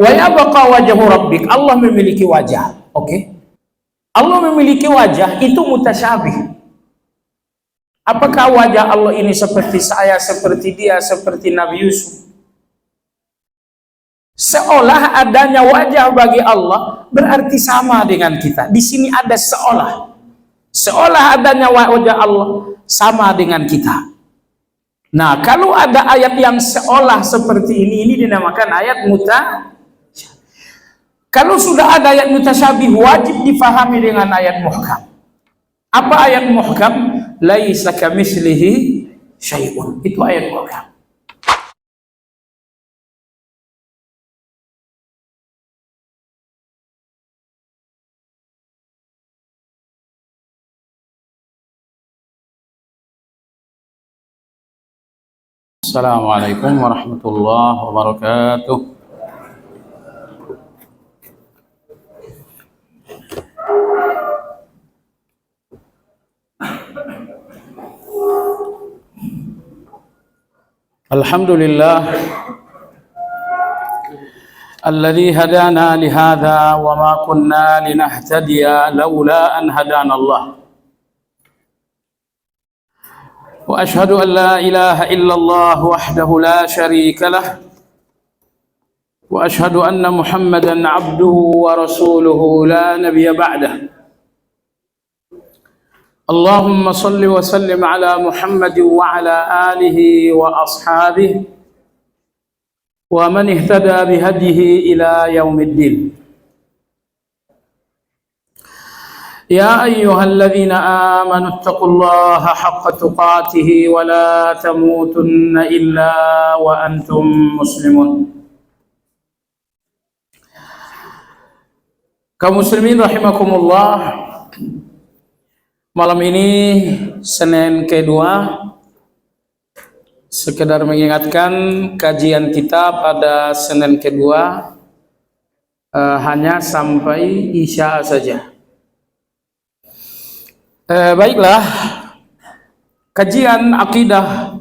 Wa yabqa wajhu rabbik, Allah memiliki wajah. Oke. Allah memiliki wajah itu mutasyabih. Apakah wajah Allah ini seperti saya, seperti dia, seperti Nabi Yusuf? Seolah adanya wajah bagi Allah berarti sama dengan kita. Di sini ada seolah adanya wajah Allah sama dengan kita. Nah, kalau ada ayat yang seolah seperti ini dinamakan ayat mutasyabih. Kalau sudah ada ayat mutasyabih, wajib difahami dengan ayat muhkam. Apa ayat muhkam? Laisa kamitslihi syai'un. Itu ayat muhkam. Assalamualaikum warahmatullahi wabarakatuh. Alhamdulillah alladzi hadana lihadza wa ma kunna linahtadiya laula an hadana Allah. Wa ashhadu an la ilaha illallah wahdahu la syarika lah. Wa ashhadu anna Muhammadan abduhu wa rasuluhu la nabiyya ba'dah. Allahumma salli wa sallim ala Muhammad wa ala alihi wa ashabihi wa man ihtada bihadihi ila yaumiddin. Ya ayyuhalladzina amanu taqullaha haqqa tuqatih wa la tamutunna illa wa antum muslimun. Kaum muslimin rahimakumullah, malam ini Senin kedua, sekedar mengingatkan kajian kita pada Senin kedua hanya sampai Isya saja. Baiklah, kajian akidah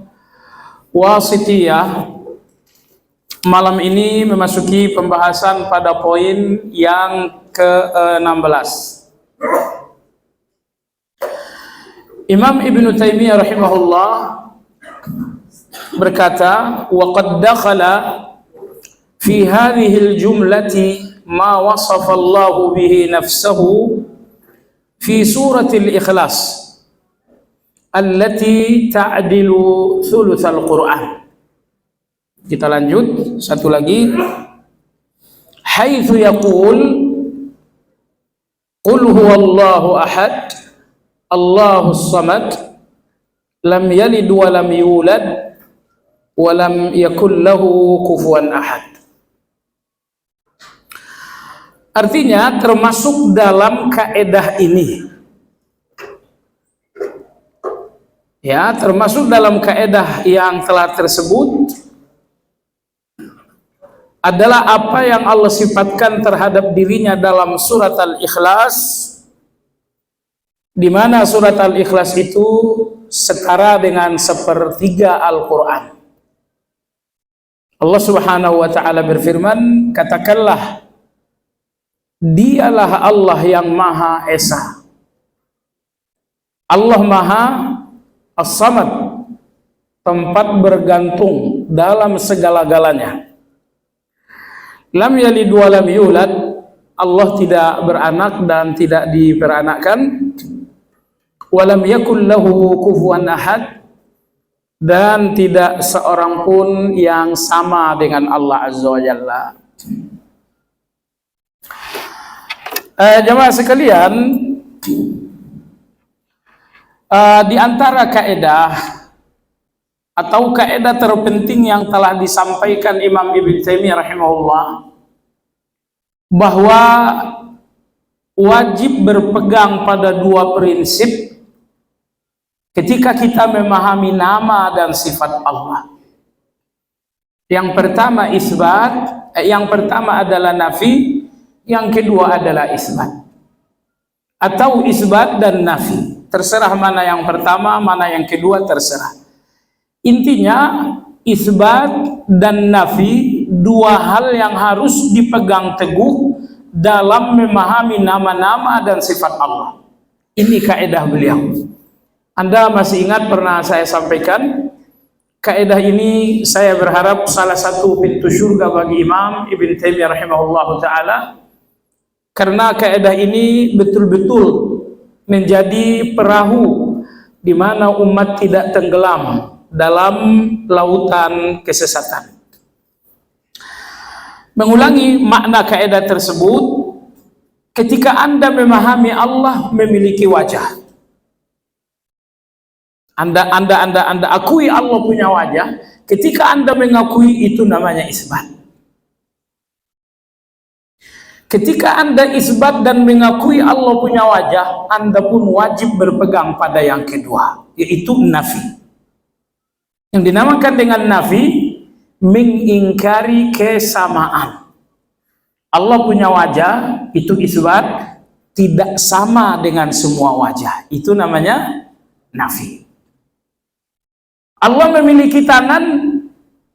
wasitiyah malam ini memasuki pembahasan pada poin yang ke-16. Imam Ibnu Taimiyah rahimahullah berkata, wa qad dakhala fi hadhihi al-jumlati ma wasafa Allah bihi nafsahu fi surati al-Ikhlas allati ta'dilu thuluth al-Qur'an. Kita lanjut satu lagi. Haitsu yaqul qul huwallahu ahad Allahus samad lam yalid wa lam yulad wa lam yakul lahu kufuwan ahad. Artinya termasuk dalam kaedah ini, ya, termasuk dalam kaedah yang telah tersebut adalah apa yang Allah sifatkan terhadap dirinya dalam surat Al-Ikhlas, di mana surat Al-Ikhlas itu setara dengan sepertiga Al-Quran. Allah Subhanahu wa ta'ala berfirman, katakanlah, dialah Allah yang Maha Esa. Allah Maha As-Samad, tempat bergantung dalam segala-galanya. Lam yalid wa lam yulad, Allah tidak beranak dan tidak diperanakkan. Walam yakul lahu kufuwan ahad, dan tidak seorang pun yang sama dengan Allah Azza wa Jalla. Jemaah sekalian, di antara kaedah atau kaedah terpenting yang telah disampaikan Imam Ibnu Taimiyah rahimahullah, bahwa wajib berpegang pada dua prinsip ketika kita memahami nama dan sifat Allah. Yang pertama isbat, yang pertama adalah nafi, yang kedua adalah isbat, atau isbat dan nafi, terserah mana yang pertama, mana yang kedua, terserah. Intinya isbat dan nafi dua hal yang harus dipegang teguh dalam memahami nama-nama dan sifat Allah. Ini kaidah beliau. Anda masih ingat pernah saya sampaikan kaidah ini? Saya berharap salah satu pintu surga bagi Imam Ibn Taimiyah rahimahullahu taala, karena kaidah ini betul-betul menjadi perahu di mana umat tidak tenggelam dalam lautan kesesatan. Mengulangi makna kaidah tersebut, ketika Anda memahami Allah memiliki wajah, Anda akui Allah punya wajah, ketika Anda mengakui itu namanya isbat. Ketika Anda isbat dan mengakui Allah punya wajah, Anda pun wajib berpegang pada yang kedua, yaitu nafi. Yang dinamakan dengan nafi, mengingkari kesamaan. Allah punya wajah, itu isbat, tidak sama dengan semua wajah. Itu namanya nafi. Allah memiliki tangan,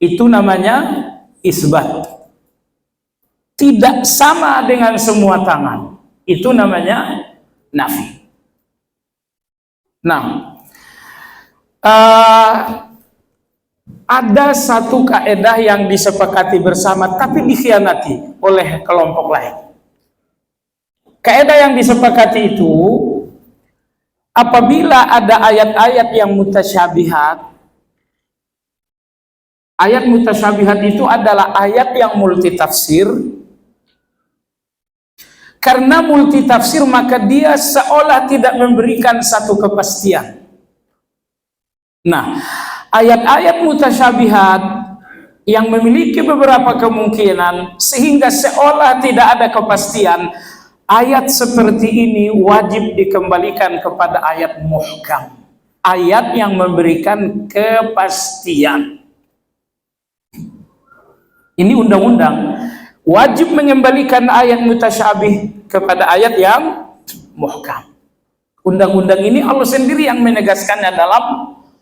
itu namanya isbat. Tidak sama dengan semua tangan, itu namanya nafi. Nah, ada satu kaidah yang disepakati bersama tapi dikhianati oleh kelompok lain. Kaidah yang disepakati itu, apabila ada ayat-ayat yang mutasyabihat, ayat mutasyabihat itu adalah ayat yang multitafsir. Karena multitafsir maka dia seolah tidak memberikan satu kepastian. Nah, ayat-ayat mutasyabihat yang memiliki beberapa kemungkinan sehingga seolah tidak ada kepastian, ayat seperti ini wajib dikembalikan kepada ayat muhkam, ayat yang memberikan kepastian. Ini undang-undang, wajib mengembalikan ayat mutasyabih kepada ayat yang muhkam. Undang-undang ini Allah sendiri yang menegaskannya dalam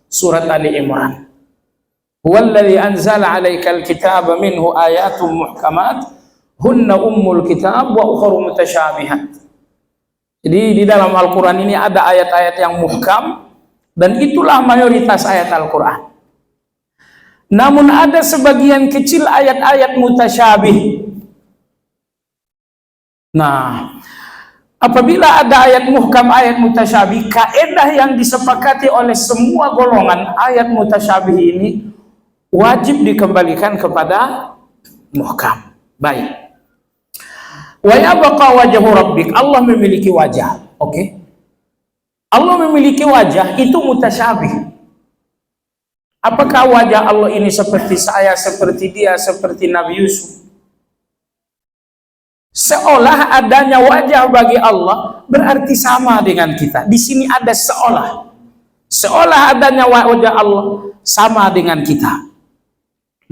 surat Ali Imran. Huwallazi anzala 'alaikal kitaba minhu ayatun muhkamat hunna ummul kitab wa ukhra mutasyabihat. Jadi di dalam Al-Qur'an ini ada ayat-ayat yang muhkam dan itulah mayoritas ayat Al-Qur'an. Namun ada sebagian kecil ayat-ayat mutasyabih. Nah, apabila ada ayat muhkam, ayat mutasyabih, kaidah yang disepakati oleh semua golongan ayat mutasyabih ini wajib dikembalikan kepada muhkam. Baik. Wa yabqa wajhu rabbik, Allah memiliki wajah. Oke. Allah memiliki wajah, itu mutasyabih. Apakah wajah Allah ini seperti saya, seperti dia, seperti Nabi Yusuf? Seolah adanya wajah bagi Allah berarti sama dengan kita. Di sini ada seolah. Seolah adanya wajah Allah sama dengan kita.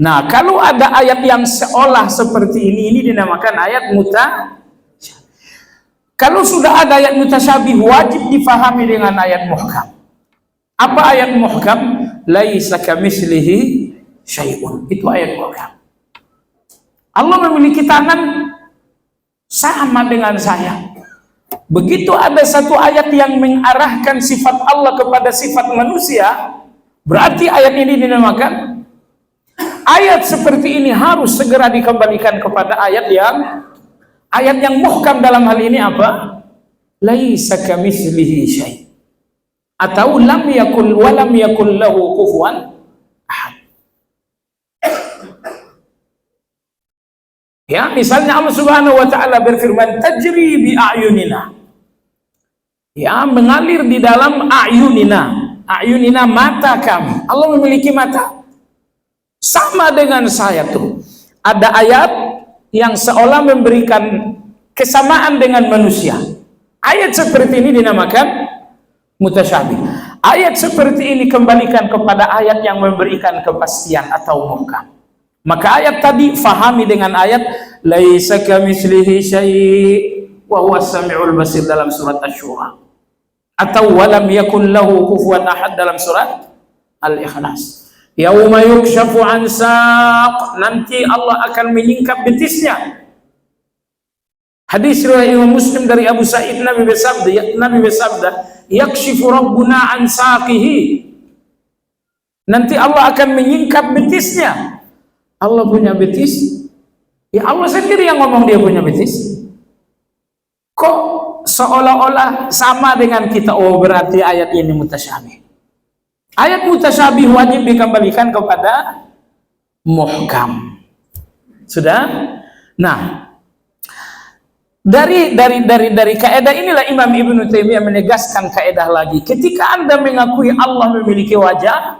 Nah, kalau ada ayat yang seolah seperti ini dinamakan ayat mutasyabih. Kalau sudah ada ayat mutasyabih, wajib difahami dengan ayat muhkam. Apa ayat muhkam? Laisa kamitslihi syai'un. Itu ayat muhkam. Allah memiliki tangan sama dengan saya. Begitu ada satu ayat yang mengarahkan sifat Allah kepada sifat manusia, berarti ayat ini dinamakan ayat seperti ini harus segera dikembalikan kepada ayat yang muhkam. Dalam hal ini apa? Laisa kamitslihi syai'. Atau lam yakul wa lam yakul lahu kufuwan ahad. Ya, misalnya Allah Subhanahu wa taala berfirman tajri bi a'yunina. Ya, mengalir di dalam a'yunina. A'yunina, mata kami. Allah memiliki mata. Sama dengan saya tuh. Ada ayat yang seolah memberikan kesamaan dengan manusia. Ayat seperti ini dinamakan mutasyabih. Ayat seperti ini kembalikan kepada ayat yang memberikan kepastian atau muhkam. Maka ayat tadi fahami dengan ayat laisa kamitslihi syai' wa huwas samiul basir dalam surat Asy-Syura, atau walam yakul lahu kufuwan ahad dalam surat Al-Ikhlas. Yauma yukshafu an saq, nanti Allah akan menyingkap betisnya. Hadis riwayat Imam Muslim dari Abu Sa'id, Nabi bersabda, yakshifu rabbuna an saqihi. Nanti Allah akan menyingkap betisnya. Allah punya betis? Ya Allah sendiri yang ngomong dia punya betis. Kok seolah-olah sama dengan kita? Oh, berarti ayat ini mutasyabih. Ayat mutasyabih wajib dikembalikan kepada muhkam. Sudah? Nah, dari kaidah inilah Imam Ibnu Taimiyah menegaskan kaidah lagi. Ketika Anda mengakui Allah memiliki wajah,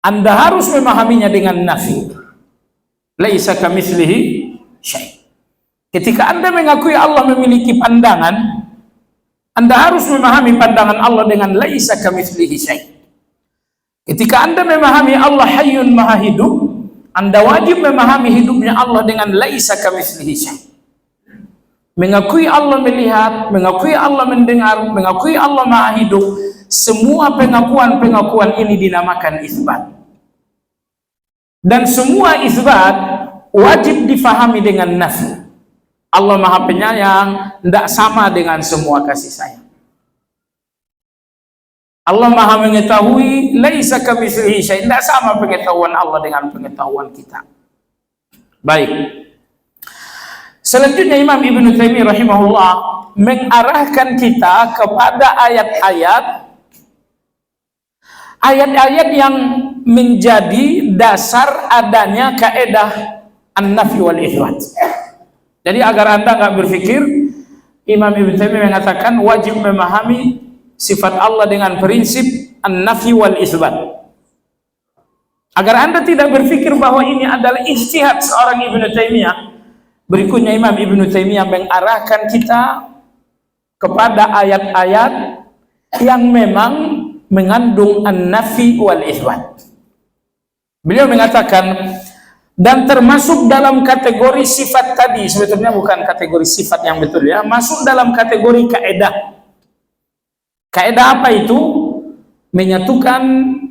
Anda harus memahaminya dengan nafi. Laisa kamitslihi syai'. Ketika Anda mengakui Allah memiliki pandangan, Anda harus memahami pandangan Allah dengan laisa kamitslihi syai'. Ketika Anda memahami Allah hayyun maha hidup, Anda wajib memahami hidupnya Allah dengan laisa kamitslihi syai'. Mengakui Allah melihat, mengakui Allah mendengar, mengakui Allah maha hidup, semua pengakuan-pengakuan ini dinamakan isbat. Dan semua isbat wajib difahami dengan nafi. Allah maha penyayang, tidak sama dengan semua kasih sayang. Allah maha mengetahui, laisa kamitslihi syai', tidak sama pengetahuan Allah dengan pengetahuan kita. Baik. Selanjutnya Imam Ibnu Taimiyah rahimahullah mengarahkan kita kepada ayat-ayat yang menjadi dasar adanya kaidah an-nafi wal itsbat. Jadi agar Anda nggak berpikir, Imam Ibnu Taimiyah mengatakan wajib memahami sifat Allah dengan prinsip an-nafi wal itsbat. Agar Anda tidak berpikir bahwa ini adalah ijtihad seorang Ibnu Taimiyah, berikutnya Imam Ibnu Taimiyah mengarahkan kita kepada ayat-ayat yang memang mengandung an-nafi wal itsbat. Beliau mengatakan, dan termasuk dalam kategori sifat tadi, sebetulnya bukan kategori sifat yang betul ya, masuk dalam kategori kaidah. Kaidah apa itu? Menyatukan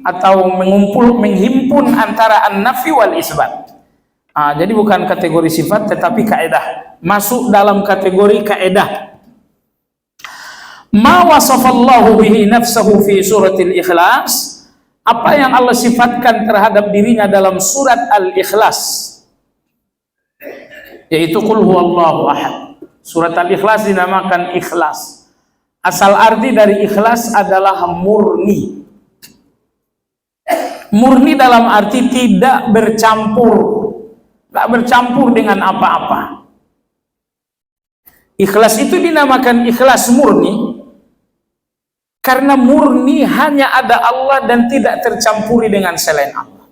atau menghimpun antara an-nafi wal itsbat. Jadi bukan kategori sifat tetapi kaidah. Masuk dalam kategori kaidah. Ma wasafallahu bihi nafsahu fi suratil Ikhlas, apa yang Allah sifatkan terhadap dirinya dalam surat Al-Ikhlas, yaitu qul huwallahu ahad. Surat Al-Ikhlas dinamakan ikhlas. Asal arti dari ikhlas adalah murni. Murni dalam arti tidak bercampur, tidak bercampur dengan apa-apa. Ikhlas itu dinamakan ikhlas murni karena murni hanya ada Allah dan tidak tercampuri dengan selain Allah.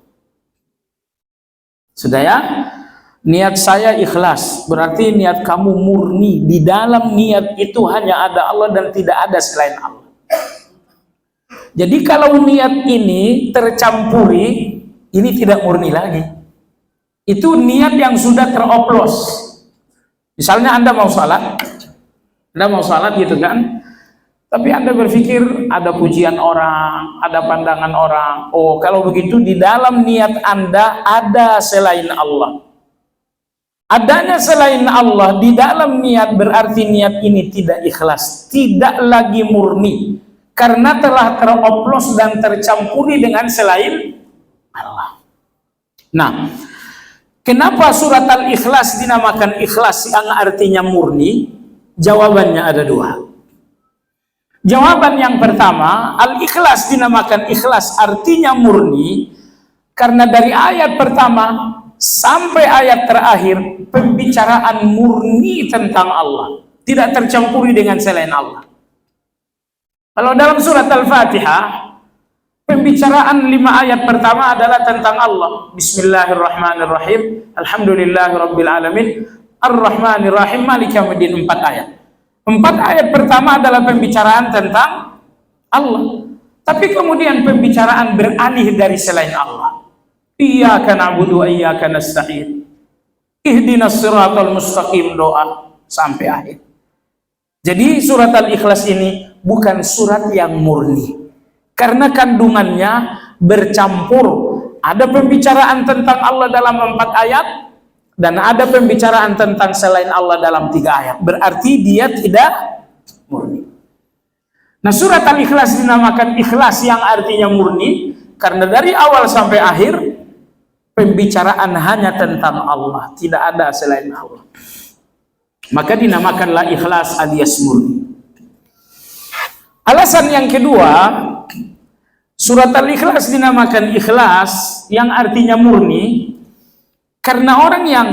Sudah ya? Niat saya ikhlas, berarti niat kamu murni. Di dalam niat itu hanya ada Allah dan tidak ada selain Allah. Jadi kalau niat ini tercampuri, ini tidak murni lagi. Itu niat yang sudah teroplos. Misalnya Anda mau salat gitu kan? Tapi Anda berpikir ada pujian orang, ada pandangan orang. Oh, kalau begitu di dalam niat Anda ada selain Allah. Adanya selain Allah di dalam niat berarti niat ini tidak ikhlas, tidak lagi murni. Karena telah teroplos dan tercampuri dengan selain Allah. Nah, kenapa surat Al-Ikhlas dinamakan ikhlas yang artinya murni? Jawabannya ada dua. Jawaban yang pertama, Al-Ikhlas dinamakan ikhlas artinya murni karena dari ayat pertama sampai ayat terakhir pembicaraan murni tentang Allah, tidak tercampuri dengan selain Allah. Kalau dalam surat Al-Fatihah, pembicaraan 5 ayat pertama adalah tentang Allah. Bismillahirrahmanirrahim, alhamdulillahirabbil alamin, arrahmanirrahim, maliki yaumiddin, 4 ayat. 4 ayat pertama adalah pembicaraan tentang Allah. Tapi kemudian pembicaraan beralih dari selain Allah. Iyyaka na'budu wa iyyaka nasta'in. Ihdinas siratal mustaqim, doa sampai akhir. Jadi surat Al-Ikhlas ini bukan surat yang murni. Karena kandungannya bercampur. Ada pembicaraan tentang Allah dalam 4 ayat dan ada pembicaraan tentang selain Allah dalam 3 ayat. Berarti dia tidak murni. Nah, surat Al-Ikhlas dinamakan ikhlas yang artinya murni karena dari awal sampai akhir pembicaraan hanya tentang Allah, tidak ada selain Allah. Maka dinamakanlah ikhlas alias murni. Alasan yang kedua, surat Al-Ikhlas dinamakan ikhlas yang artinya murni karena orang yang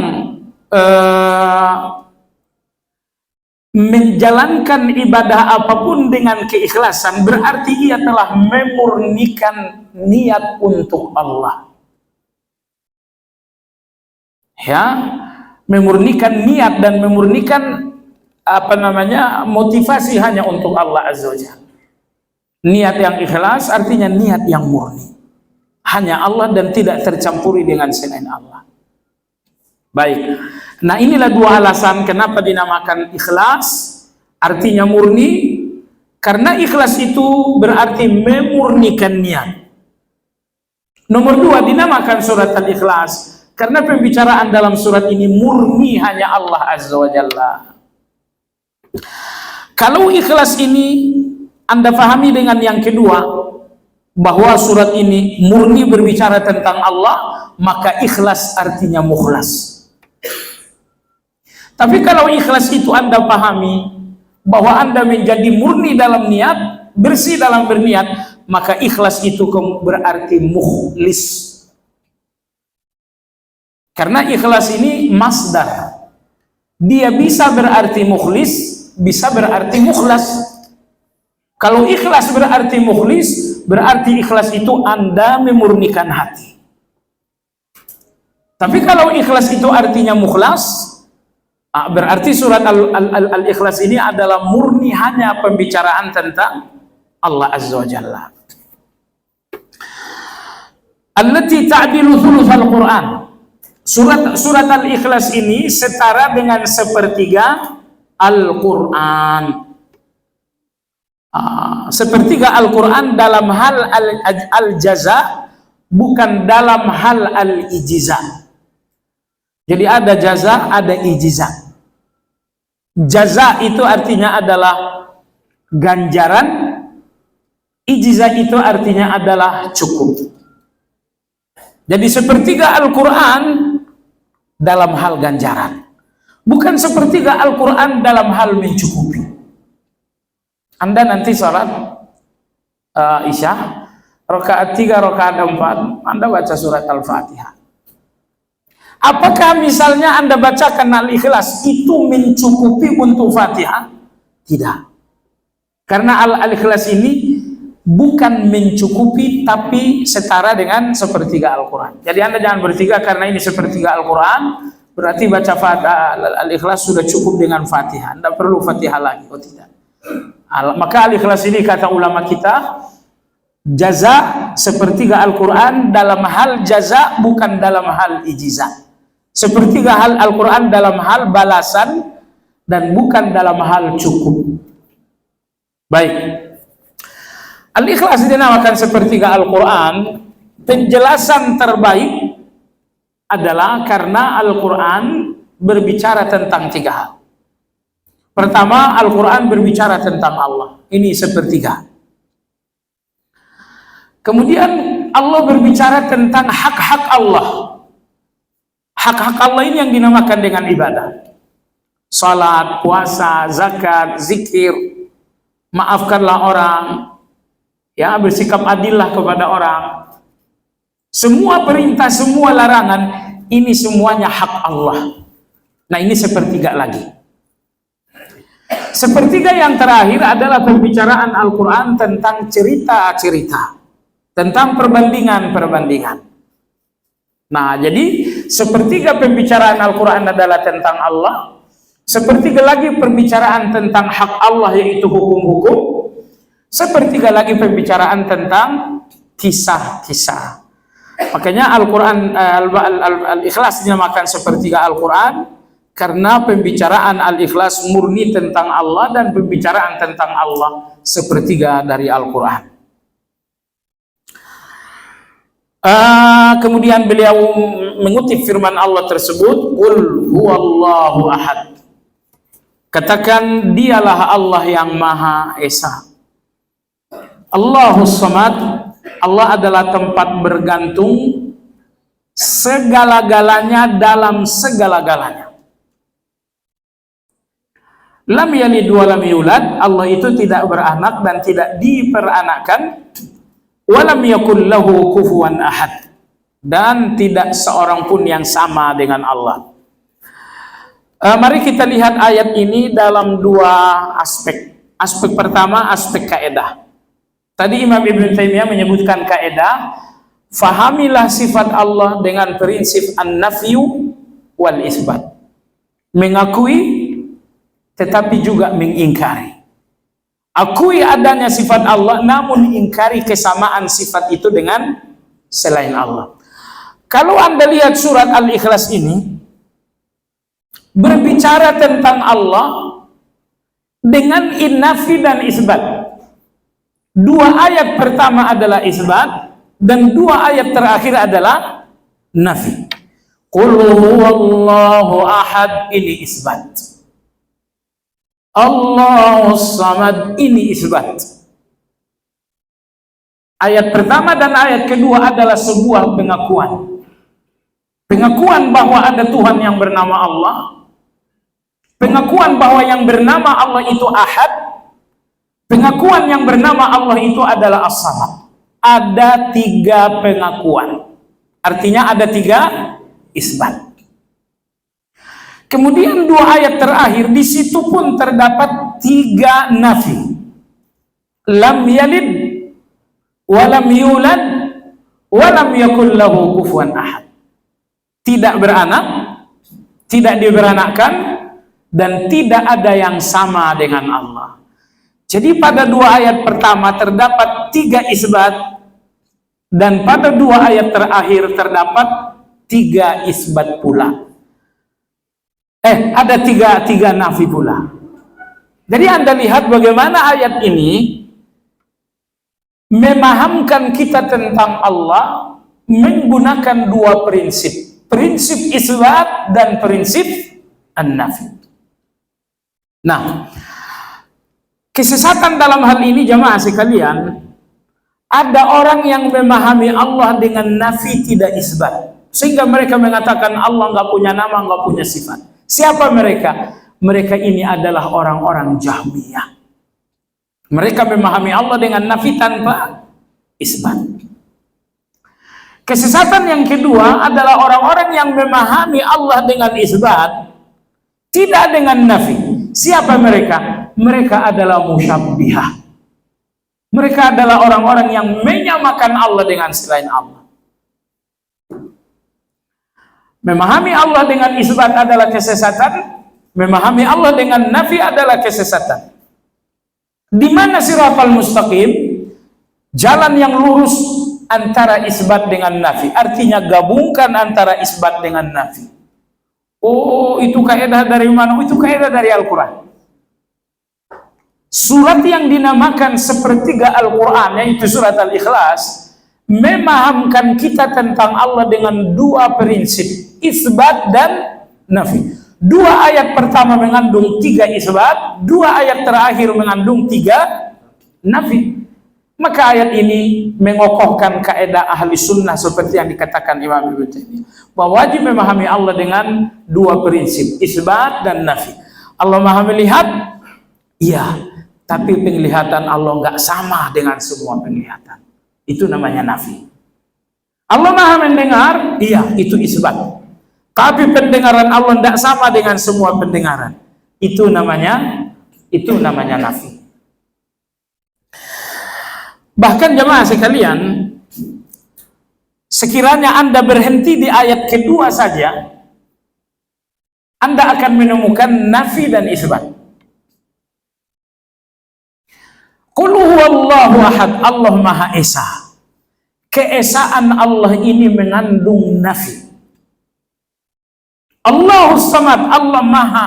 menjalankan ibadah apapun dengan keikhlasan berarti ia telah memurnikan niat untuk Allah. Ya, memurnikan niat dan memurnikan motivasi hanya untuk Allah Azza wa Jalla. Niat yang ikhlas artinya niat yang murni, hanya Allah dan tidak tercampuri dengan selain Allah. Baik, nah inilah 2 alasan kenapa dinamakan ikhlas artinya murni, karena ikhlas itu berarti memurnikan niat. Nomor 2, dinamakan surat Al-Ikhlas karena pembicaraan dalam surat ini murni hanya Allah Azza wa Jalla. Kalau ikhlas ini Anda pahami dengan yang kedua, bahwa surat ini murni berbicara tentang Allah, maka ikhlas artinya mukhlas. Tapi kalau ikhlas itu Anda pahami bahwa Anda menjadi murni dalam niat, bersih dalam berniat, maka ikhlas itu berarti mukhlis. Karena ikhlas ini masdar. Dia bisa berarti mukhlis, bisa berarti mukhlas. Kalau ikhlas berarti mukhlis, berarti ikhlas itu Anda memurnikan hati. Tapi kalau ikhlas itu artinya mukhlas, berarti surat Al-Ikhlas ini adalah murni hanya pembicaraan tentang Allah Azza wa Jalla. Allati ta'dilu thulutsal Qur'an. Surat Al-Ikhlas ini setara dengan sepertiga Al-Quran. Sepertiga Al-Quran dalam hal al-jaza, bukan dalam hal al-ijza. Jadi ada jaza, ada ijza. Jaza itu artinya adalah ganjaran, ijza itu artinya adalah cukup. Jadi sepertiga Al-Quran dalam hal ganjaran, bukan sepertiga Al-Quran dalam hal mencukupi. Anda nanti sholat Isya, rakaat 3, rakaat 4, Anda baca surat Al-Fatihah. Apakah misalnya Anda bacakan Al-Ikhlas itu mencukupi untuk Fatihah? Tidak. Karena Al-Ikhlas ini bukan mencukupi, tapi setara dengan sepertiga Al-Quran. Jadi Anda jangan bertiga karena ini sepertiga Al-Quran, berarti baca Al-Ikhlas sudah cukup dengan Fatihah. Anda perlu Fatihah lagi. Oh tidak. Maka Al-Ikhlas ini kata ulama kita, jaza sepertiga Al-Quran dalam hal jaza, bukan dalam hal ijza. Sepertiga hal Al-Quran dalam hal balasan dan bukan dalam hal cukup. Baik, Al-Ikhlas dinamakan sepertiga Al-Quran. Penjelasan terbaik adalah karena Al-Quran berbicara tentang 3 hal. Pertama, Al-Quran berbicara tentang Allah. Ini sepertiga. Kemudian Allah berbicara tentang hak-hak Allah. Hak-hak Allah ini yang dinamakan dengan ibadah. Salat, puasa, zakat, zikir, maafkanlah orang, ya, bersikap adillah kepada orang. Semua perintah, semua larangan, ini semuanya hak Allah. Nah, ini sepertiga lagi. Sepertiga yang terakhir adalah pembicaraan Al-Quran tentang cerita-cerita, tentang perbandingan-perbandingan. Nah, jadi sepertiga pembicaraan Al-Quran adalah tentang Allah, sepertiga lagi pembicaraan tentang hak Allah yaitu hukum-hukum, sepertiga lagi pembicaraan tentang kisah-kisah. Makanya Al-Quran Al-Ikhlas dinamakan sepertiga Al-Quran karena pembicaraan Al-Ikhlas murni tentang Allah dan pembicaraan tentang Allah sepertiga dari Al-Quran. Kemudian beliau mengutip firman Allah tersebut, "Qul huwallahu ahad." Katakan, dialah Allah yang Maha Esa. Allahus Samad, Allah adalah tempat bergantung segala-galanya dalam segala-galanya. Lam yalid wa lam yulad, Allah itu tidak beranak dan tidak diperanakkan. Walam yakul lahu kufuwan ahad, dan tidak seorang pun yang sama dengan Allah. Mari kita lihat ayat ini dalam dua aspek. Aspek pertama, aspek kaidah. Tadi Imam Ibn Taimiyah menyebutkan kaidah, fahamilah sifat Allah dengan prinsip an-nafyu wal isbat. Mengakui tetapi juga mengingkari. Akui adanya sifat Allah, namun ingkari kesamaan sifat itu dengan selain Allah. Kalau Anda lihat surat Al-Ikhlas ini, berbicara tentang Allah dengan nafi dan isbat. Dua ayat pertama adalah isbat, dan dua ayat terakhir adalah nafi. Qul huwallahu ahad, ini isbat. Allahus Samad, ini isbat. Ayat pertama dan ayat kedua adalah sebuah pengakuan. Pengakuan bahwa ada Tuhan yang bernama Allah. Pengakuan bahwa yang bernama Allah itu ahad. Pengakuan yang bernama Allah itu adalah as-samad. Ada tiga pengakuan. Artinya ada tiga isbat. Kemudian dua ayat terakhir, di situ pun terdapat tiga nafi. Lam yalid, walam yulad, walam yakul lahu kufuwan ahad. Tidak beranak, tidak diberanakkan, dan tidak ada yang sama dengan Allah. Jadi pada dua ayat pertama terdapat tiga isbat, dan pada dua ayat terakhir terdapat tiga isbat pula. Ada tiga nafi pula. Jadi Anda lihat bagaimana ayat ini memahamkan kita tentang Allah menggunakan dua prinsip. Prinsip isbat dan prinsip an-nafi. Nah, kesesatan dalam hal ini jamaah sekalian, ada orang yang memahami Allah dengan nafi tidak isbat, sehingga mereka mengatakan Allah nggak punya nama, nggak punya sifat. Siapa mereka? Mereka ini adalah orang-orang Jahmiyah. Mereka memahami Allah dengan nafi tanpa isbat. Kesesatan yang kedua adalah orang-orang yang memahami Allah dengan isbat, tidak dengan nafi. Siapa mereka? Mereka adalah musyabbihah. Mereka adalah orang-orang yang menyamakan Allah dengan selain Allah. Memahami Allah dengan isbat adalah kesesatan, memahami Allah dengan nafi adalah kesesatan. Di mana siratal mustaqim? Jalan yang lurus antara isbat dengan nafi. Artinya gabungkan antara isbat dengan nafi. Oh, itu kaidah dari mana? Itu kaidah dari Al-Quran. Surat yang dinamakan sepertiga Al-Quran, yaitu surat Al-Ikhlas, memahamkan kita tentang Allah dengan dua prinsip, isbat dan nafi. Dua ayat pertama mengandung tiga isbat, dua ayat terakhir mengandung tiga nafi. Maka ayat ini mengokohkan kaidah ahli sunnah seperti yang dikatakan Imam Ibn Taimiyah, bahwa wajib memahami Allah dengan dua prinsip, isbat dan nafi. Allah Maha melihat, iya, tapi penglihatan Allah nggak sama dengan semua penglihatan. Itu namanya nafi. Allah Maha mendengar, iya, itu isbat. Tapi pendengaran Allah tidak sama dengan semua pendengaran. Itu namanya nafi. Bahkan jemaah sekalian, sekiranya Anda berhenti di ayat kedua saja, Anda akan menemukan nafi dan isbat. Qul huwallahu ahad, Allah Maha Esa. Keesaan Allah ini mengandung nafi. Allahus Samad, Allah Maha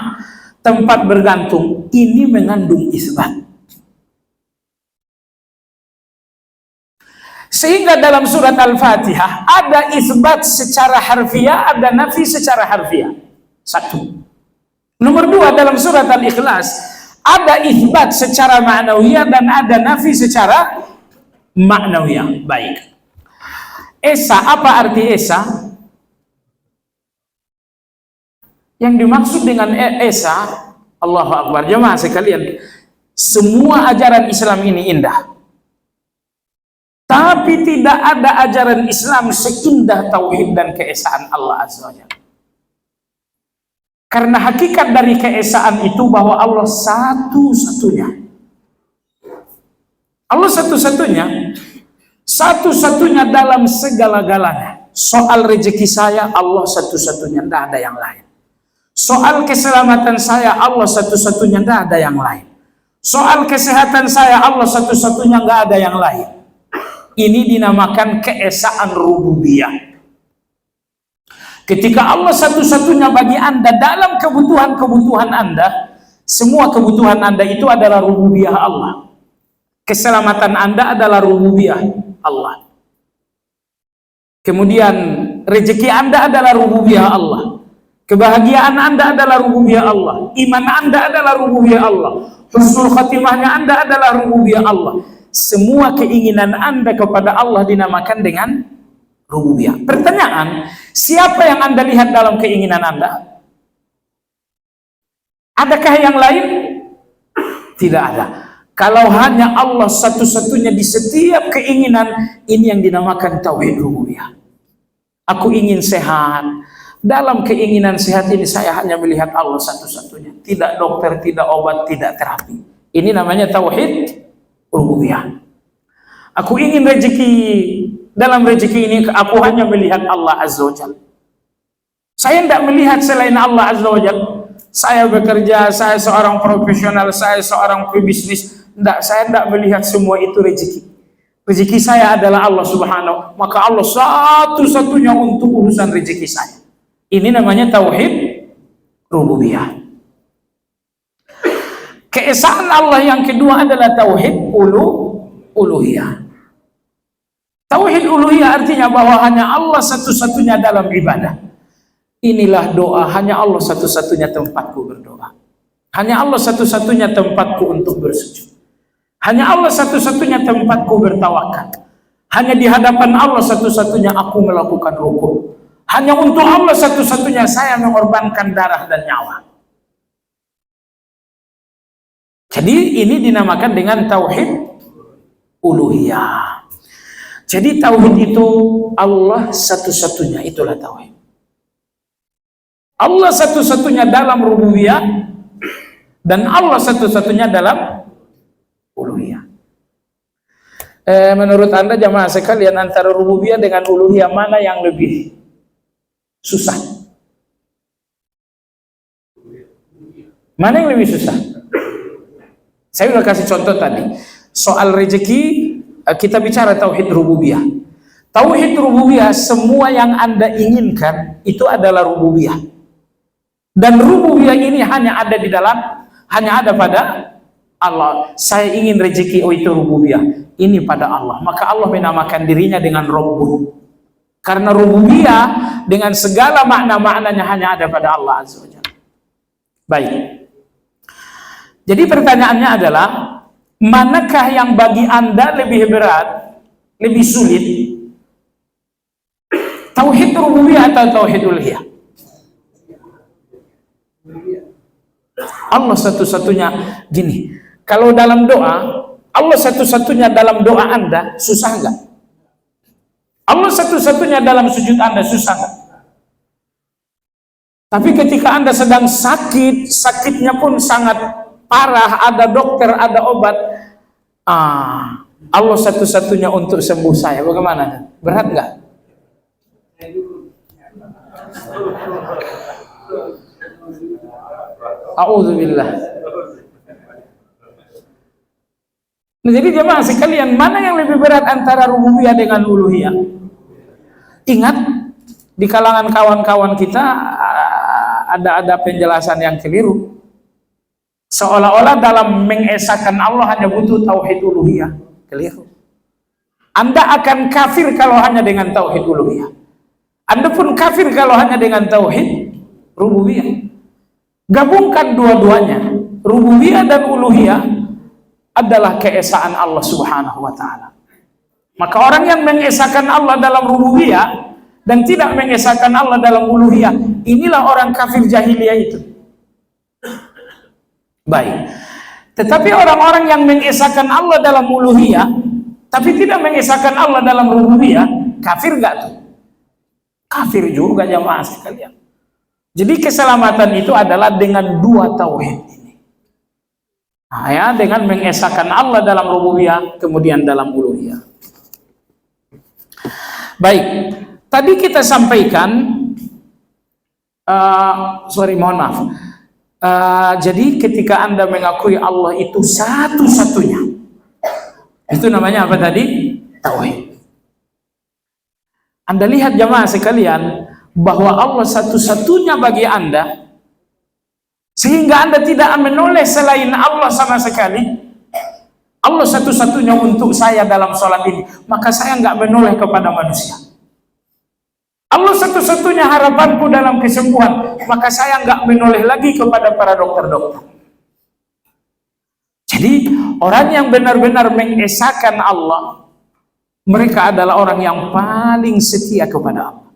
tempat bergantung, ini mengandung isbat. Sehingga dalam surat Al-Fatihah ada isbat secara harfiah, ada nafi secara harfiah. Satu. Nomor dua, dalam surat Al-Ikhlas ada isbat secara ma'nawiyah dan ada nafi secara ma'nawiyah. Baik. Esa, apa arti Esa? Yang dimaksud dengan Esa, Allahu Akbar, jemaah sekalian, semua ajaran Islam ini indah. Tapi tidak ada ajaran Islam seindah tauhid dan keesaan Allah Azza wa Jalla. Karena hakikat dari keesaan itu bahwa Allah satu-satunya. Allah satu-satunya, satu-satunya dalam segala-galanya. Soal rezeki saya, Allah satu-satunya, tidak ada yang lain. Soal keselamatan saya, Allah satu-satunya, tidak ada yang lain. Soal kesehatan saya, Allah satu-satunya, nggak ada yang lain. Ini dinamakan keesaan rububiyah. Ketika Allah satu-satunya bagi Anda dalam kebutuhan-kebutuhan Anda, semua kebutuhan Anda itu adalah rububiyah Allah. Keselamatan Anda adalah rububiyah Allah. Kemudian rezeki Anda adalah rububiyah Allah. Kebahagiaan Anda adalah rububiyah Allah. Iman Anda adalah rububiyah Allah. Husnul khatimahnya Anda adalah rububiyah Allah. Semua keinginan Anda kepada Allah dinamakan dengan rububiyah. Pertanyaan, siapa yang Anda lihat dalam keinginan Anda? Adakah yang lain? Tidak ada. Kalau hanya Allah satu-satunya di setiap keinginan, ini yang dinamakan tauhid rububiyah. Aku ingin sehat. Dalam keinginan sehat ini saya hanya melihat Allah satu-satunya. Tidak dokter, tidak obat, tidak terapi. Ini namanya tauhid rububiyah. Aku ingin rezeki, dalam rezeki ini aku hanya melihat Allah Azza wa Jalla. Saya tidak melihat selain Allah Azza wa Jalla. Saya bekerja, saya seorang profesional, saya seorang pebisnis. Saya tidak melihat semua itu rezeki. Rezeki saya adalah Allah Subhanahu. Maka Allah satu-satunya untuk urusan rezeki saya. Ini namanya tauhid rububiyah. Keesaan Allah yang kedua adalah tauhid uluhiyah. Tauhid uluhiyah artinya bahwa hanya Allah satu-satunya dalam ibadah. Inilah doa, hanya Allah satu-satunya tempatku berdoa. Hanya Allah satu-satunya tempatku untuk bersujud. Hanya Allah satu-satunya tempatku bertawakal. Hanya di hadapan Allah satu-satunya aku melakukan rukuk. Hanya untuk Allah satu-satunya saya mengorbankan darah dan nyawa. Jadi ini dinamakan dengan tauhid uluhiyah. Jadi tauhid itu Allah satu-satunya, itulah tauhid. Allah satu-satunya dalam rububiyah dan Allah satu-satunya dalam uluhiyah. Menurut Anda jamaah sekalian, antara rububiyah dengan uluhiyah mana yang lebih susah? Mana yang lebih susah? Saya sudah kasih contoh tadi. Soal rezeki, kita bicara tauhid rububiyah. Tauhid rububiyah, semua yang Anda inginkan itu adalah rububiyah. Dan rububiyah ini hanya ada pada Allah. Saya ingin rezeki, oh itu rububiyah. Ini pada Allah. Maka Allah menamakan dirinya dengan Rabbun. Karena rububiyah dengan segala makna-maknanya hanya ada pada Allah Azza wa Jalla. Baik. Jadi pertanyaannya adalah, manakah yang bagi Anda lebih berat, lebih sulit? Tauhid rububiyah atau tauhid uluhiyah? Allah satu-satunya. Gini, kalau dalam doa, Allah satu-satunya dalam doa Anda, susah enggak? Allah satu-satunya dalam sujud Anda, susah enggak? Tapi ketika Anda sedang sakit, sakitnya pun sangat parah, ada dokter, ada obat, Allah satu-satunya untuk sembuh saya. Bagaimana? Berat nggak? A'udzubillah. Nah, jadi jemaah sekalian, mana yang lebih berat antara rububiyah dengan uluhiyah? Ingat, di kalangan kawan-kawan kita ada penjelasan yang keliru. Seolah-olah dalam mengesahkan Allah hanya butuh tauhid uluhiyah. Keliru. Anda akan kafir kalau hanya dengan tauhid uluhiyah. Anda pun kafir kalau hanya dengan tauhid rububiyah. Gabungkan dua-duanya. Rububiyah dan uluhiyah adalah keesaan Allah Subhanahu wa taala. Maka orang yang mengesahkan Allah dalam rububiyah dan tidak mengesahkan Allah dalam uluhiyah, inilah orang kafir jahiliyah itu. Baik. Tetapi orang-orang yang mengesahkan Allah dalam uluhiyah tapi tidak mengesahkan Allah dalam rububiyah, kafir enggak tuh? Kafir juga jamaah sekalian. Jadi keselamatan itu adalah dengan dua tauhid ini. Nah, ya, dengan mengesahkan Allah dalam rububiyah, kemudian dalam uluhiyah. Baik, tadi kita sampaikan, mohon maaf. Jadi ketika Anda mengakui Allah itu satu-satunya, itu namanya apa tadi? Tauhid. Anda lihat jamaah sekalian, bahwa Allah satu-satunya bagi Anda, sehingga Anda tidak menoleh selain Allah sama sekali. Allah satu-satunya untuk saya dalam sholat ini, maka saya nggak menoleh kepada manusia. Allah satu-satunya harapanku dalam kesembuhan, maka saya nggak menoleh lagi kepada para dokter-dokter. Jadi orang yang benar-benar mengesahkan Allah, mereka adalah orang yang paling setia kepada Allah.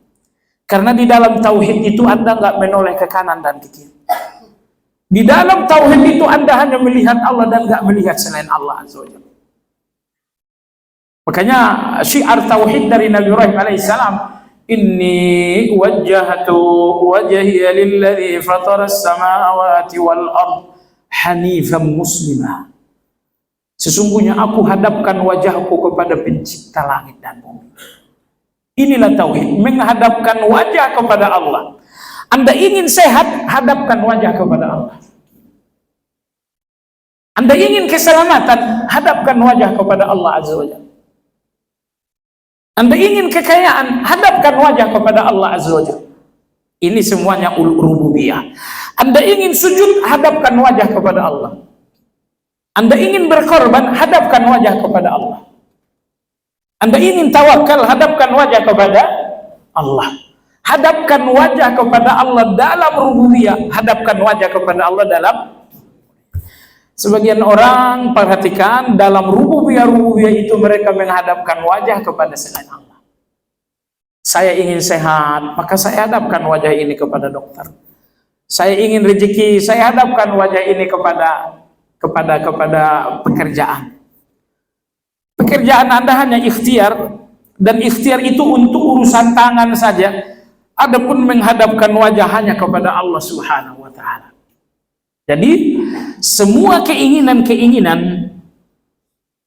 Karena di dalam tauhid itu Anda nggak menoleh ke kanan dan ke kiri. Di dalam tauhid itu Anda hanya melihat Allah dan nggak melihat selain Allah Azza wa Jalla. Makanya syiar tauhid dari Nabi Ibrahim alaihissalam, inni wajjahtu wajhiya lilladzi fatara as-samawati wal ard hanifan muslimah. Sesungguhnya aku hadapkan wajahku kepada pencipta langit dan bumi. Inilah tauhid, menghadapkan wajah kepada Allah. Anda ingin sehat, hadapkan wajah kepada Allah. Anda ingin keselamatan, hadapkan wajah kepada Allah Azza wa Jalla. Anda ingin kekayaan, hadapkan wajah kepada Allah Azza wa Jalla. Ini semuanya rububiyah. Anda ingin sujud, hadapkan wajah kepada Allah. Anda ingin berkorban, hadapkan wajah kepada Allah. Anda ingin tawakal, hadapkan wajah kepada Allah. Hadapkan wajah kepada Allah dalam rububiyah, hadapkan wajah kepada Allah dalam. Sebagian orang perhatikan dalam rububiyah itu mereka menghadapkan wajah kepada selain Allah. Saya ingin sehat, maka saya hadapkan wajah ini kepada dokter. Saya ingin rezeki, saya hadapkan wajah ini kepada pekerjaan. Pekerjaan Anda hanya ikhtiar, dan ikhtiar itu untuk urusan tangan saja. Adapun menghadapkan wajah hanya kepada Allah Subhanahu wa taala. Jadi semua keinginan-keinginan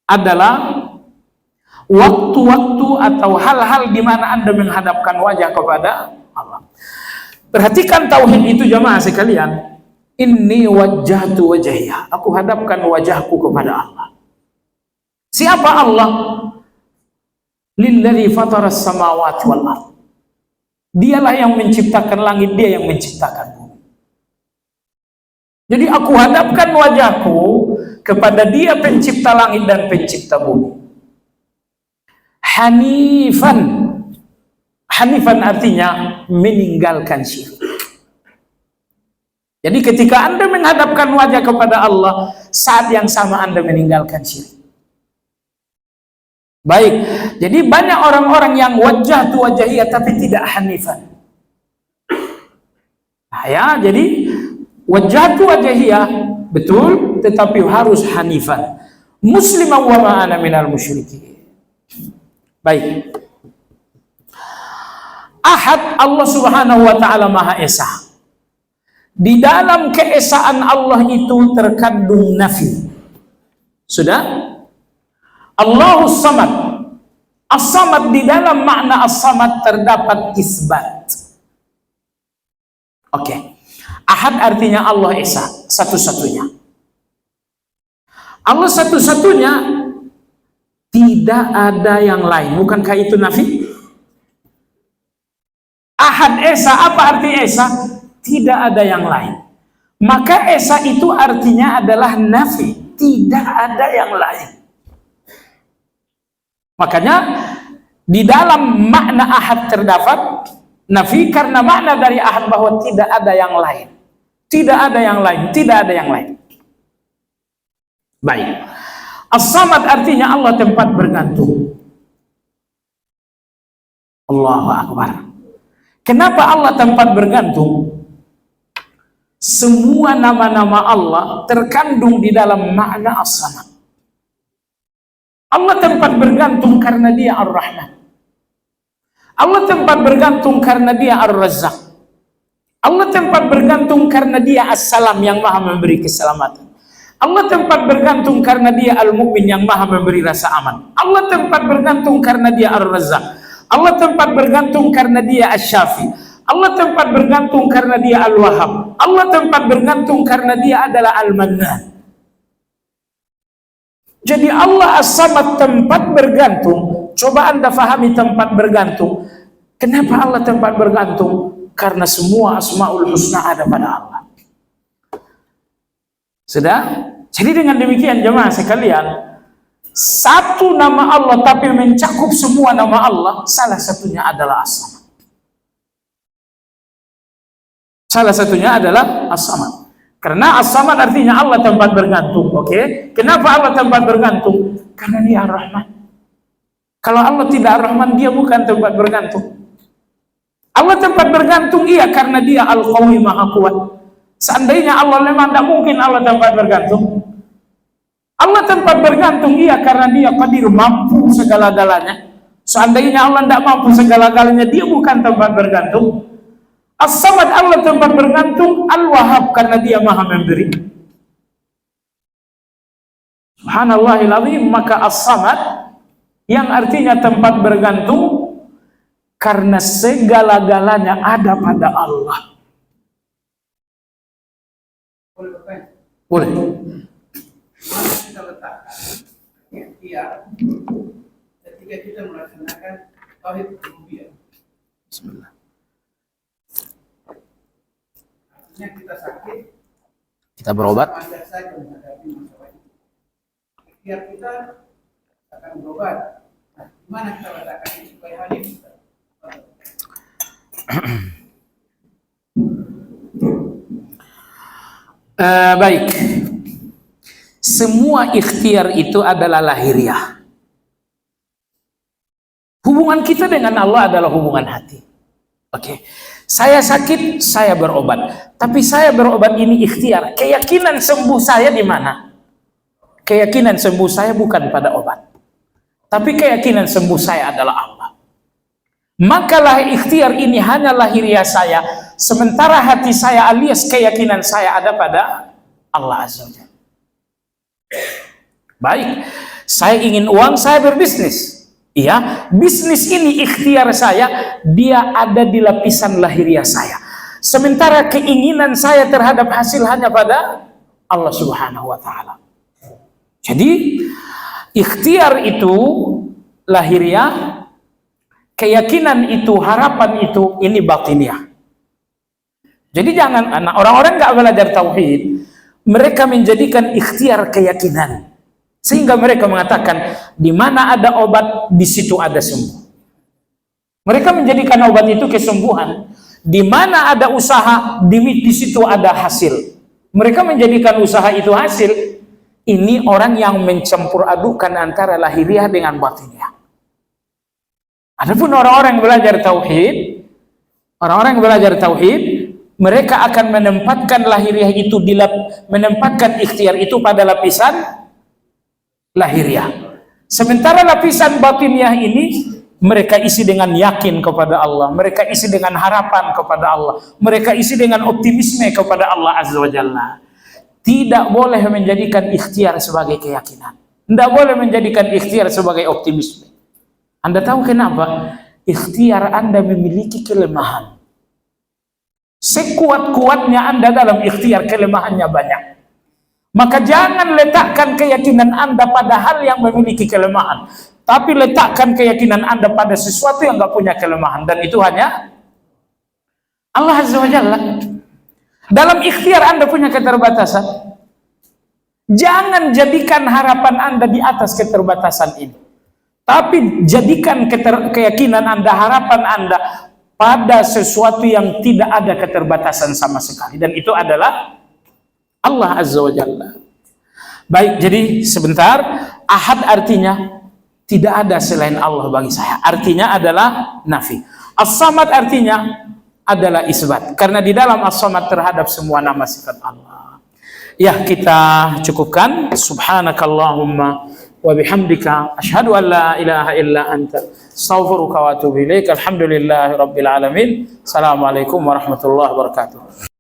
adalah waktu-waktu atau hal-hal di mana Anda menghadapkan wajah kepada Allah. Perhatikan tauhid itu jamaah sekalian. Inni wajjahtu wajhiya. Aku hadapkan wajahku kepada Allah. Siapa Allah? Lilladzi fataras samawati wal ardh. Dialah yang menciptakan langit, dia yang menciptakan bumi. Jadi aku hadapkan wajahku kepada dia pencipta langit dan pencipta bumi. Hanifan. Hanifan artinya meninggalkan syirik. Jadi ketika Anda menghadapkan wajah kepada Allah, saat yang sama Anda meninggalkan syirik. Baik, jadi banyak orang-orang yang wajah tu wajahiyah tapi tidak hanifan. Nah, ya, jadi wajah tu wajahiyah betul, tetapi harus hanifan. Muslimah wa ma'ana minal musyrikin. Baik. Ahad, Allah Subhanahu wa taala Maha Esa. Di dalam keesaan Allah itu terkandung nafi. Sudah? Allahus Samad. As-Samad, di dalam makna As-Samad terdapat isbat. Oke. Ahad artinya Allah Esa, satu-satunya. Allah satu-satunya, tidak ada yang lain. Bukankah itu nafi? Ahad Esa, apa arti Esa? Tidak ada yang lain. Maka Esa itu artinya adalah nafi, tidak ada yang lain. Makanya di dalam makna ahad terdapat nafi, karena makna dari ahad bahwa tidak ada yang lain. Tidak ada yang lain, tidak ada yang lain. Baik. As-Samad artinya Allah tempat bergantung. Allahu Akbar. Kenapa Allah tempat bergantung? Semua nama-nama Allah terkandung di dalam makna As-Samad. Allah tempat bergantung karena Dia Ar-Rahman. Allah tempat bergantung karena Dia Ar-Razzaq. Allah tempat bergantung karena Dia As-Salam yang maha memberi keselamatan. Allah tempat bergantung karena Dia Al-Mu'min yang maha memberi rasa aman. Allah tempat bergantung karena Dia Ar-Razzaq. Allah tempat bergantung karena Dia Asy-Syafi. Allah tempat bergantung karena Dia Al-Wahhab. Allah tempat bergantung karena Dia adalah Al-Mannan. Jadi Allah As-Samad tempat bergantung. Coba Anda fahami tempat bergantung. Kenapa Allah tempat bergantung? Karena semua Asmaul Husna ada pada Allah. Sudah? Jadi dengan demikian jemaah sekalian, satu nama Allah tapi mencakup semua nama Allah, salah satunya adalah As-Samad. Salah satunya adalah As-Samad. Karena As-Samad artinya Allah tempat bergantung. Oke? Kenapa Allah tempat bergantung? Karena Dia Ar-Rahman. Kalau Allah tidak Ar-Rahman, Dia bukan tempat bergantung. Allah tempat bergantung iya karena Dia Al-Qawi Maha Kuat. Seandainya Allah lemah, tidak mungkin Allah tempat bergantung. Allah tempat bergantung iya karena Dia Qadir, mampu segala-galanya. Seandainya Allah tidak mampu segala-galanya, Dia bukan tempat bergantung. As-Samad Allah tempat bergantung, Al-Wahhab karena Dia maha memberi. Subhanallahil azim. Maka As-Samad yang artinya tempat bergantung karena segala-galanya ada pada Allah. Boleh. Mana kita letakkan ikhtiar ketika kita melaksanakan tauhid rububiyah. Bismillah. Artinya kita sakit, Kita berobat. wajar saja menghadapi masalah itu. Ikhtiar kita akan berobat. Nah, gimana kita letakkan itu supaya hal ini bisa? Baik. Semua ikhtiar itu adalah lahiriah. Hubungan kita dengan Allah adalah hubungan hati. Oke. Saya sakit, saya berobat. Tapi saya berobat ini ikhtiar. Keyakinan sembuh saya di mana? Keyakinan sembuh saya bukan pada obat. Tapi keyakinan sembuh saya adalah Allah. Makalah ikhtiar ini hanya lahiriah saya, sementara hati saya alias keyakinan saya ada pada Allah Azza wa Jalla. Baik, saya ingin uang, saya berbisnis. Iya, bisnis ini ikhtiar saya, dia ada di lapisan lahiriah saya. Sementara keinginan saya terhadap hasil hanya pada Allah Subhanahu wa taala. Jadi, ikhtiar itu lahiriah, keyakinan itu, harapan itu, ini batiniah. Jadi jangan orang-orang nggak belajar tauhid, mereka menjadikan ikhtiar keyakinan, sehingga mereka mengatakan di mana ada obat di situ ada sembuh. Mereka menjadikan obat itu kesembuhan. Di mana ada usaha di situ ada hasil. Mereka menjadikan usaha itu hasil. Ini orang yang mencampur adukan antara lahiriah dengan batiniah. Adapun orang-orang yang belajar tauhid, mereka akan menempatkan lahiriah itu menempatkan ikhtiar itu pada lapisan lahiriah. Sementara lapisan batiniah ini mereka isi dengan yakin kepada Allah, mereka isi dengan harapan kepada Allah, mereka isi dengan optimisme kepada Allah Azza wa Jalla. Tidak boleh menjadikan ikhtiar sebagai keyakinan. Tidak boleh menjadikan ikhtiar sebagai optimisme. Anda tahu kenapa? Ikhtiar Anda memiliki kelemahan. Sekuat-kuatnya Anda dalam ikhtiar, kelemahannya banyak. Maka jangan letakkan keyakinan Anda pada hal yang memiliki kelemahan, tapi letakkan keyakinan Anda pada sesuatu yang nggak punya kelemahan, dan itu hanya Allah Azza wa Jalla. Dalam ikhtiar Anda punya keterbatasan. Jangan jadikan harapan Anda di atas keterbatasan ini. Tapi jadikan keyakinan Anda, harapan Anda pada sesuatu yang tidak ada keterbatasan sama sekali. Dan itu adalah Allah Azza wa Jalla. Baik, jadi sebentar. Ahad artinya tidak ada selain Allah bagi saya. Artinya adalah nafi. As-Samad artinya adalah isbat. Karena di dalam As-Samad terhadap semua nama sifat Allah. Ya, kita cukupkan. Subhanakallahumma wa bihamdika asyhadu an la ilaha illa anta astaghfiruka wa atubu ilaik. Alhamdulillahi rabbil alamin. Assalamualaikum warahmatullahi wabarakatuh.